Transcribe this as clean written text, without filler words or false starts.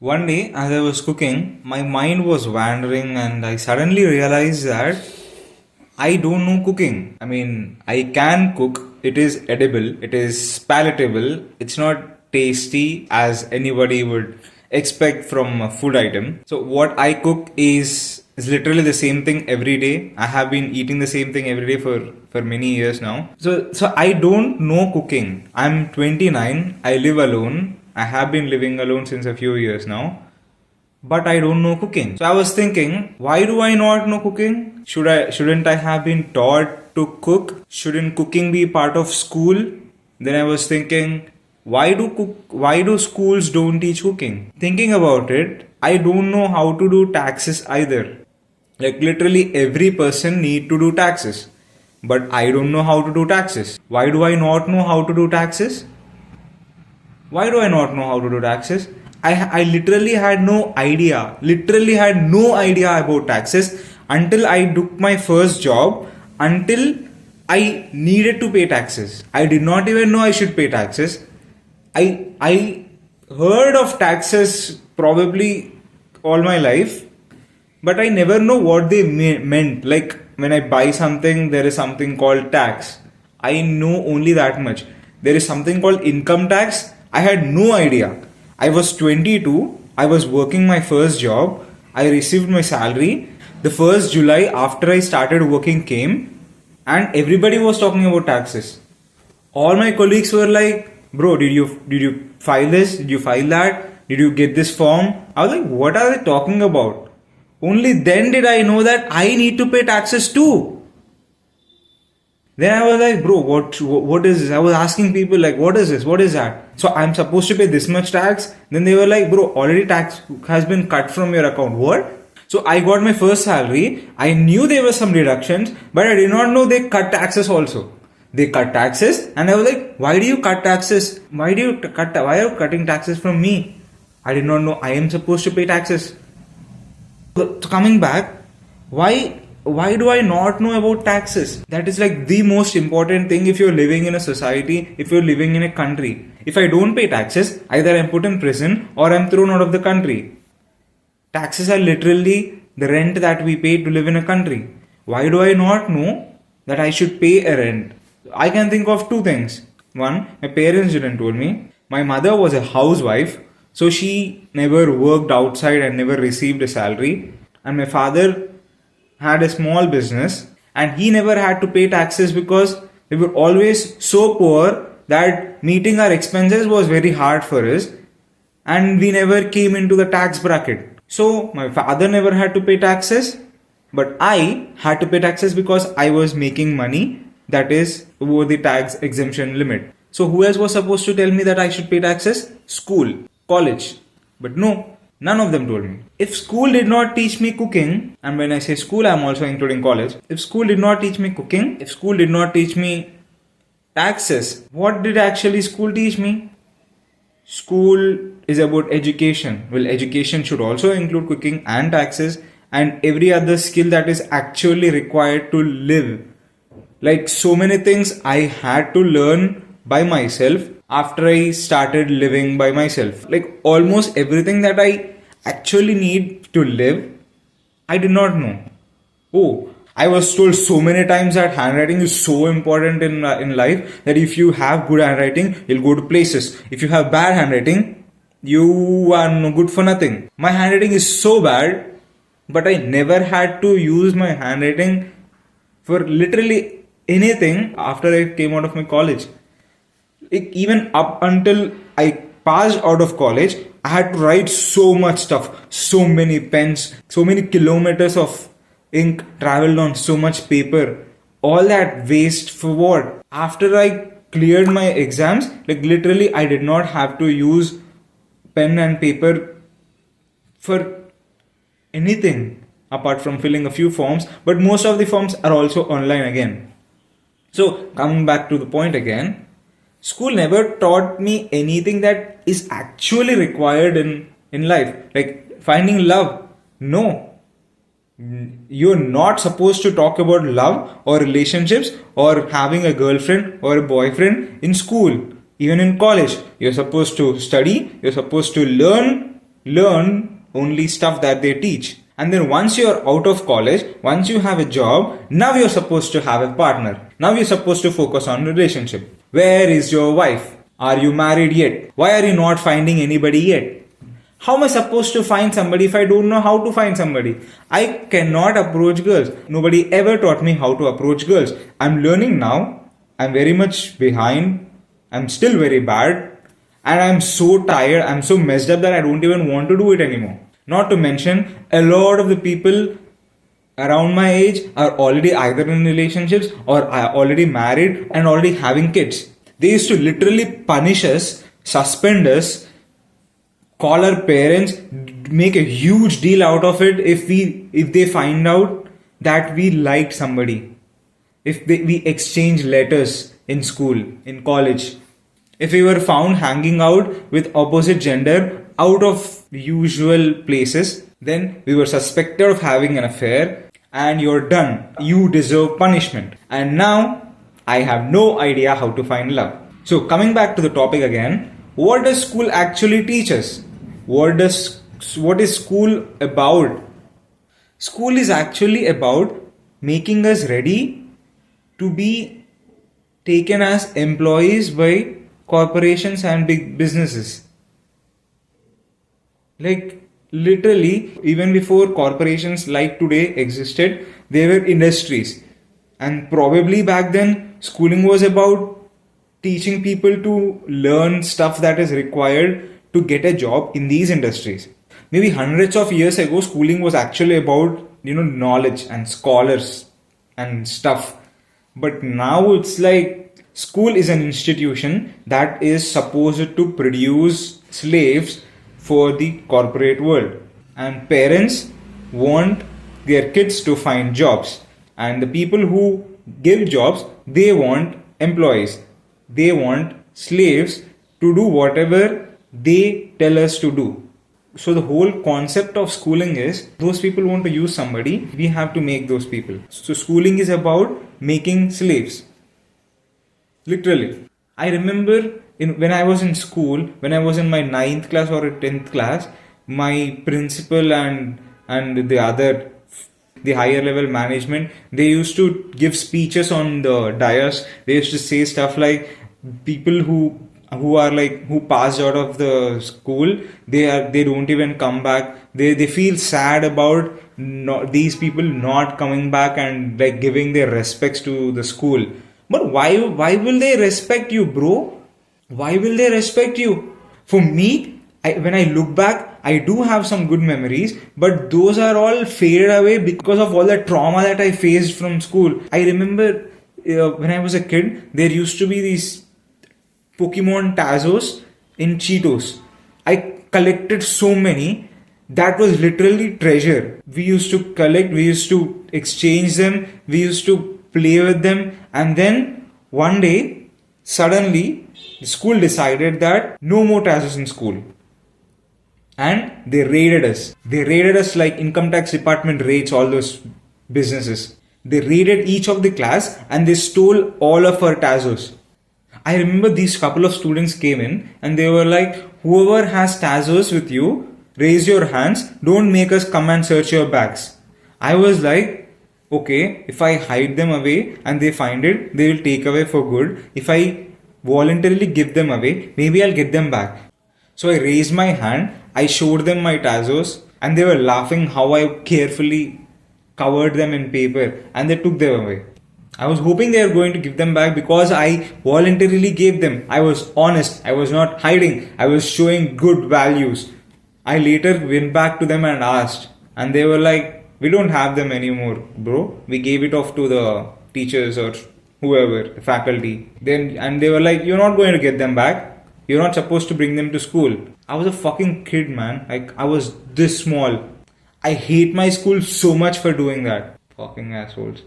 One day, as I was cooking, my mind was wandering and I suddenly realized that I don't know cooking. I mean, I can cook, it is edible, it is palatable, it's not tasty as anybody would expect from a food item. So, what I cook is literally the same thing every day. I have been eating the same thing every day for many years now. So I don't know cooking. I'm 29, I live alone. I have been living alone since a few years now, but I don't know cooking. So I was thinking, why do I not know cooking? Shouldn't I have been taught to cook? Shouldn't cooking be part of school? Then I was thinking, why do schools don't teach cooking? Thinking about it, I don't know how to do taxes either. Like literally every person need to do taxes, but I don't know how to do taxes. Why do I not know how to do taxes? Why do I not know how to do taxes? I literally had no idea, about taxes until I took my first job, until I needed to pay taxes. I did not even know I should pay taxes. I heard of taxes probably all my life, but I never know what they meant. Like when I buy something, there is something called tax. I know only that much. There is something called income tax. I had no idea. I was 22. I was working my first job. I received my salary. The first July after I started working came, and everybody was talking about taxes. All my colleagues were like, "Bro, did you file this? Did you file that? Did you get this form?" I was like, "What are they talking about?" Only then did I know that I need to pay taxes too. Then I was like, "Bro, what is this?" I was asking people like, "What is this? What is that?" So I'm supposed to pay this much tax. Then they were like, "Bro, already tax has been cut from your account." What? So I got my first salary. I knew there were some deductions, but I did not know they cut taxes also. They cut taxes, and I was like, "Why do you cut taxes? Why are you cutting taxes from me?" I did not know I am supposed to pay taxes. So coming back, why do I not know about taxes? That is like the most important thing if you're living in a society, if you're living in a country. If I don't pay taxes, either I'm put in prison or I'm thrown out of the country. Taxes are literally the rent that we pay to live in a country. Why do I not know that I should pay a rent? I can think of two things. One, my parents didn't told me. My mother was a housewife, so she never worked outside and never received a salary. And my father had a small business and he never had to pay taxes because we were always so poor that meeting our expenses was very hard for us, and we never came into the tax bracket. So my father never had to pay taxes, but I had to pay taxes because I was making money that is over the tax exemption limit. So who else was supposed to tell me that I should pay taxes? School, college. But no, none of them told me. If school did not teach me cooking, and when I say school, I'm also including college. If school did not teach me cooking, if school did not teach me taxes, what did actually school teach me? School is about education. Well, education should also include cooking and taxes and every other skill that is actually required to live. Like so many things I had to learn by myself after I started living by myself. Like almost everything that I actually need to live, I did not know. Oh, I was told so many times that handwriting is so important in life, that if you have good handwriting, you'll go to places. If you have bad handwriting, you are no good for nothing. My handwriting is so bad, but I never had to use my handwriting for literally anything after I came out of my college. Even up until I passed out of college, I had to write so much stuff, so many pens, so many kilometers of ink traveled on so much paper. All that waste for what? After I cleared my exams, like literally I did not have to use pen and paper for anything apart from filling a few forms, but most of the forms are also online again. So coming back to the point again, school never taught me anything that is actually required in life. Like finding love. No. You're not supposed to talk about love or relationships or having a girlfriend or a boyfriend in school. Even in college, you're supposed to study, you're supposed to learn learn only stuff that they teach. And then once you're out of college, once you have a job, now you're supposed to have a partner. Now you're supposed to focus on relationship. Where is your wife? Are you married yet? Why are you not finding anybody yet? How am I supposed to find somebody if I don't know how to find somebody? I cannot approach girls. Nobody ever taught me how to approach girls. I'm learning now. I'm very much behind. I'm still very bad. And I'm so tired. I'm so messed up that I don't even want to do it anymore. Not to mention, a lot of the people around my age are already either in relationships or are already married and already having kids. They used to literally punish us, suspend us, call our parents, make a huge deal out of it if they find out that we liked somebody. If we exchange letters in school, in college. If we were found hanging out with opposite gender out of usual places, then we were suspected of having an affair and you're done. You deserve punishment. And now I have no idea how to find love. So coming back to the topic again, what does school actually teach us? What is school about? School is actually about making us ready to be taken as employees by corporations and big businesses. Like literally, even before corporations like today existed, they were industries. And probably back then, schooling was about teaching people to learn stuff that is required to get a job in these industries. Maybe hundreds of years ago, schooling was actually about, knowledge and scholars and stuff. But now it's like school is an institution that is supposed to produce slaves for the corporate world. And parents want their kids to find jobs. And the people who give jobs, they want employees. They want slaves to do whatever they tell us to do. So the whole concept of schooling is those people want to use somebody, we have to make those people. So schooling is about making slaves. Literally. I remember when I was in school, when I was in my 9th class or 10th class, my principal and the higher level management, they used to give speeches on the dais. They used to say stuff like people who passed out of the school, they don't even come back. They feel sad about these people not coming back and like giving their respects to the school. But why will they respect you, bro? Why will they respect you? For me, when I look back, I do have some good memories, but those are all faded away because of all the trauma that I faced from school. I remember when I was a kid, there used to be these Pokemon Tazos in Cheetos. I collected so many. That was literally treasure. We used to collect, we used to exchange them, we used to play with them, and then one day, suddenly, the school decided that no more Tazos in school. And they raided us. They raided us like income tax department raids all those businesses. They raided each of the class and they stole all of our Tazos. I remember these couple of students came in and they were like, whoever has Tazos with you, raise your hands, don't make us come and search your bags. I was like, okay, if I hide them away and they find it, they will take away for good. If I voluntarily give them away, maybe I'll get them back. So I raised my hand, I showed them my Tazos and they were laughing how I carefully covered them in paper and they took them away. I was hoping they were going to give them back because I voluntarily gave them. I was honest. I was not hiding. I was showing good values. I later went back to them and asked. And they were like, we don't have them anymore, bro. We gave it off to the teachers or whoever, the faculty. And they were like, you're not going to get them back. You're not supposed to bring them to school. I was a fucking kid, man. Like, I was this small. I hate my school so much for doing that. Fucking assholes.